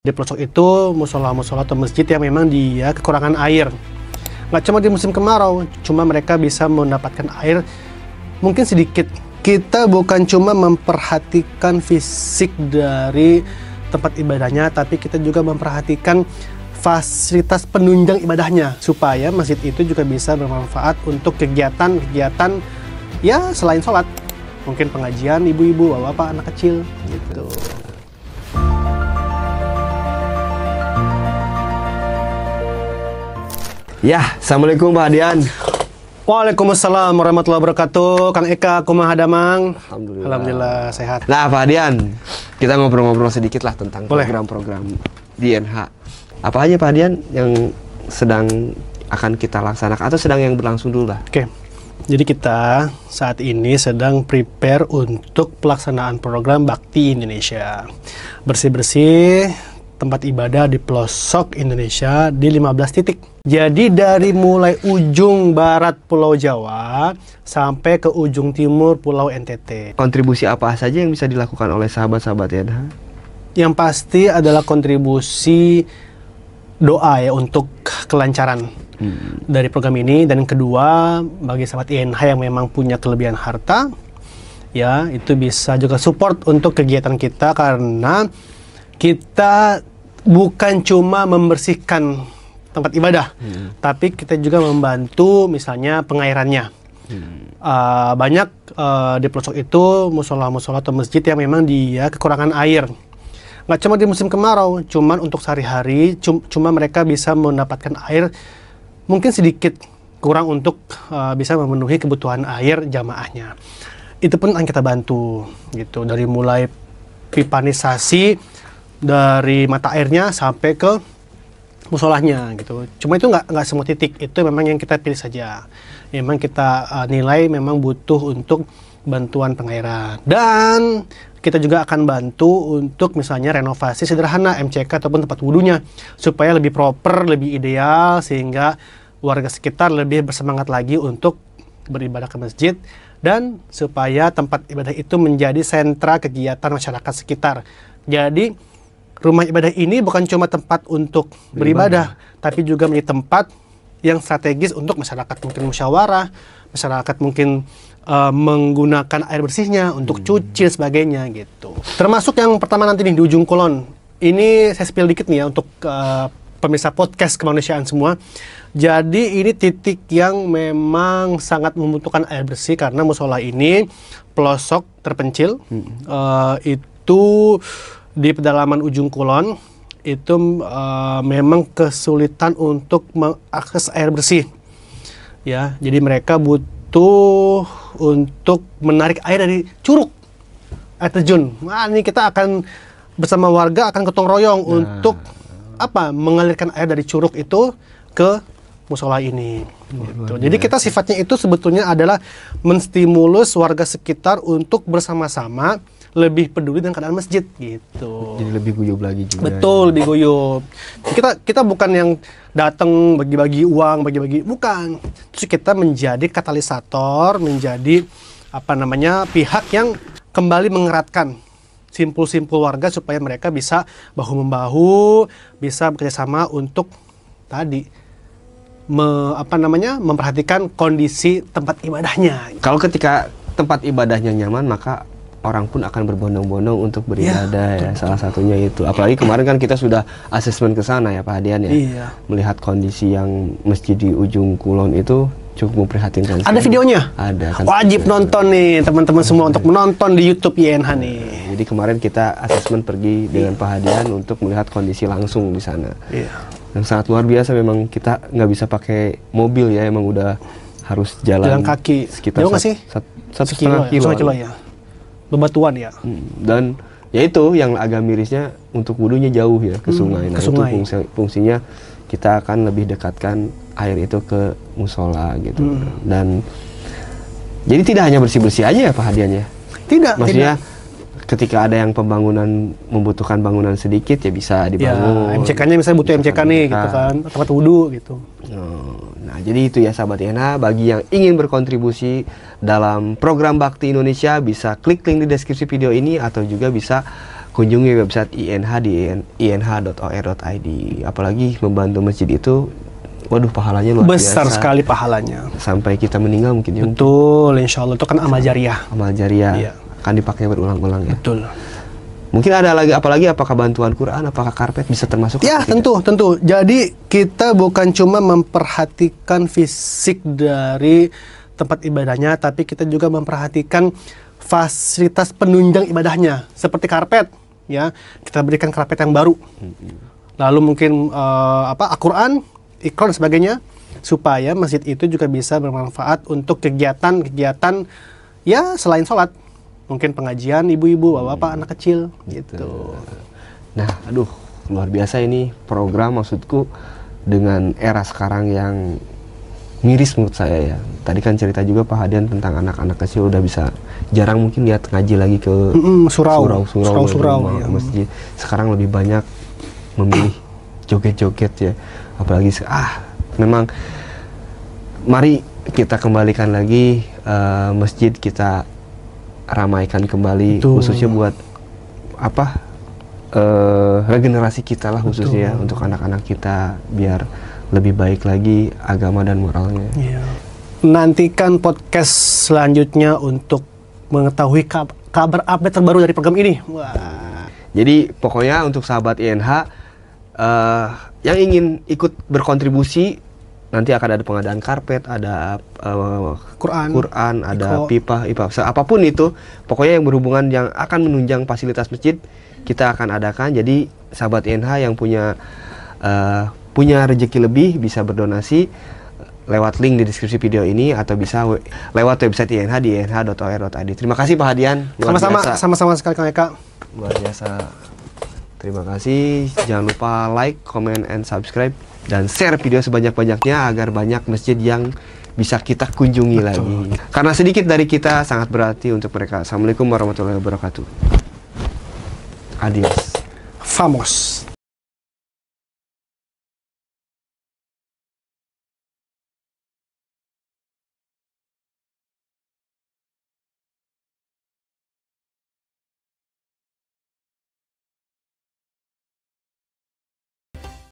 Di pelosok itu musola-musola atau masjid yang memang dia kekurangan air. Nggak cuma di musim kemarau, cuma mereka bisa mendapatkan air mungkin sedikit. Kita bukan cuma memperhatikan fisik dari tempat ibadahnya, tapi kita juga memperhatikan fasilitas penunjang ibadahnya, supaya masjid itu juga bisa bermanfaat untuk kegiatan-kegiatan ya selain sholat. Mungkin pengajian ibu-ibu, bapak-bapak, anak kecil gitu. Ya, Assalamualaikum Pak Hadian. Waalaikumsalam warahmatullahi wabarakatuh. Kang Eka, kumaha damang? Alhamdulillah sehat. Nah Pak Hadian, kita ngobrol-ngobrol sedikit lah tentang Boleh. program-program di NH. Apa aja Pak Hadian yang sedang akan kita laksanakan atau sedang yang berlangsung dulu lah? Oke, jadi kita saat ini sedang prepare untuk pelaksanaan program Bakti Indonesia. Bersih-bersih tempat ibadah di pelosok Indonesia di 15 titik. Jadi dari mulai ujung barat Pulau Jawa sampai ke ujung timur Pulau NTT. Kontribusi apa saja yang bisa dilakukan oleh sahabat-sahabat NH? Yang pasti adalah kontribusi doa ya untuk kelancaran dari program ini. Dan yang kedua, bagi sahabat INH yang memang punya kelebihan harta, ya itu bisa juga support untuk kegiatan kita, karena kita bukan cuma membersihkan tempat ibadah, tapi kita juga membantu misalnya pengairannya. Banyak di pelosok itu musola-musola atau masjid yang memang dia kekurangan air. Nggak cuma di musim kemarau, cuman untuk sehari-hari cuma mereka bisa mendapatkan air mungkin sedikit, kurang untuk bisa memenuhi kebutuhan air jamaahnya. Itu pun akan kita bantu gitu, dari mulai pipanisasi dari mata airnya sampai ke musolahnya gitu. Cuma itu nggak semua titik, itu memang yang kita pilih saja. Memang kita nilai memang butuh untuk bantuan pengairan. Dan kita juga akan bantu untuk misalnya renovasi sederhana MCK ataupun tempat wudhunya, supaya lebih proper, lebih ideal, sehingga warga sekitar lebih bersemangat lagi untuk beribadah ke masjid, dan supaya tempat ibadah itu menjadi sentra kegiatan masyarakat sekitar. Jadi rumah ibadah ini bukan cuma tempat untuk beribadah, tapi juga menjadi tempat yang strategis untuk masyarakat, mungkin musyawarah, masyarakat mungkin menggunakan air bersihnya untuk cuci dan sebagainya gitu. Termasuk yang pertama nanti nih di ujung kulon. Ini saya spill dikit nih ya untuk pemirsa podcast kemanusiaan semua. Jadi ini titik yang memang sangat membutuhkan air bersih, karena musola ini pelosok terpencil. Itu di pedalaman ujung kulon itu memang kesulitan untuk mengakses air bersih ya. Jadi mereka butuh untuk menarik air dari curug, air terjun. Nah, ini kita akan bersama warga akan gotong royong untuk mengalirkan air dari curug itu ke musola ini gitu. Jadi kita sifatnya itu sebetulnya adalah menstimulus warga sekitar untuk bersama-sama lebih peduli dengan keadaan masjid gitu. Jadi lebih guyup lagi juga. Betul, ya. Lebih guyup. Kita bukan yang datang bagi-bagi uang, bagi-bagi, bukan. Terus kita menjadi katalisator, menjadi pihak yang kembali mengeratkan simpul-simpul warga supaya mereka bisa bahu-membahu, bisa bekerjasama untuk tadi memperhatikan kondisi tempat ibadahnya. Kalau ketika tempat ibadahnya nyaman, maka orang pun akan berbondong-bondong untuk beribadah ya, salah satunya itu. Apalagi kemarin kan kita sudah asesmen ke sana ya Pak Hadian ya. Iya. Melihat kondisi yang masjid di ujung kulon itu cukup memprihatinkan. Ada videonya? Ada. Kan wajib nonton nih teman-teman semua untuk menonton di YouTube INH nih. Jadi kemarin kita asesmen pergi dengan Pak Hadian untuk melihat kondisi langsung di sana. Iya. Yang sangat luar biasa, memang kita nggak bisa pakai mobil ya, emang udah harus jalan kaki. Sekitar jauh nggak sih? 1,5 kilo ya. Bebatuan ya. Dan ya itu yang agak mirisnya, untuk wudhunya jauh ya ke sungai. Nah itu fungsinya kita akan lebih dekatkan air itu ke musola gitu. Dan jadi tidak hanya bersih-bersih aja ya Pak Hadian ya? Tidak. Maksudnya ketika ada yang pembangunan membutuhkan bangunan sedikit ya bisa dibangun. Ya, MCK-nya misalnya butuh MCK nih gitu kan, tempat wudhu gitu. Nah jadi itu ya sahabat INH, bagi yang ingin berkontribusi dalam program Bakti Indonesia bisa klik link di deskripsi video ini, atau juga bisa kunjungi website INH di inh.or.id. Apalagi membantu masjid itu, waduh, pahalanya luar besar biasa. Sekali pahalanya. Sampai kita meninggal mungkin ya. Betul, insya Allah itu kan amal jariah. Amal jariah, iya. Akan dipakai berulang-ulang ya. Betul. Mungkin ada lagi, apalagi apakah bantuan Quran, apakah karpet bisa termasuk? Ya, tentu. Jadi kita bukan cuma memperhatikan fisik dari tempat ibadahnya, tapi kita juga memperhatikan fasilitas penunjang ibadahnya, seperti karpet. Ya, kita berikan karpet yang baru. Lalu mungkin Al-Quran, Iqra dan sebagainya, supaya masjid itu juga bisa bermanfaat untuk kegiatan-kegiatan ya selain sholat. Mungkin pengajian ibu-ibu, bapak-bapak, anak kecil gitu. Nah, aduh, luar biasa ini program, maksudku dengan era sekarang yang miris menurut saya ya. Tadi kan cerita juga Pak Hadian tentang anak-anak kecil udah bisa jarang mungkin lihat ngaji lagi ke surau ya. Masjid. Sekarang lebih banyak memilih joget-joget ya. Apalagi memang mari kita kembalikan lagi masjid, kita ramaikan kembali. Betul. Khususnya buat regenerasi kita lah khususnya. Betul. Ya, untuk anak-anak kita biar lebih baik lagi agama dan moralnya. Iya. Nantikan podcast selanjutnya untuk mengetahui kabar update terbaru dari program ini. Wah. Jadi pokoknya untuk sahabat INH yang ingin ikut berkontribusi, nanti akan ada pengadaan karpet, ada Quran, ada pipa, apapun itu, pokoknya yang berhubungan yang akan menunjang fasilitas masjid, kita akan adakan. Jadi sahabat INH yang punya rezeki lebih bisa berdonasi lewat link di deskripsi video ini, atau bisa lewat website INH di inh.or.id. Terima kasih Pak Hadian. Sama-sama sekali Kang Eka. Luar biasa. Terima kasih. Jangan lupa like, comment, and subscribe, dan share video sebanyak-banyaknya agar banyak masjid yang bisa kita kunjungi. Betul. Lagi. Karena sedikit dari kita sangat berarti untuk mereka. Assalamualaikum warahmatullahi wabarakatuh. Adios. Vamos.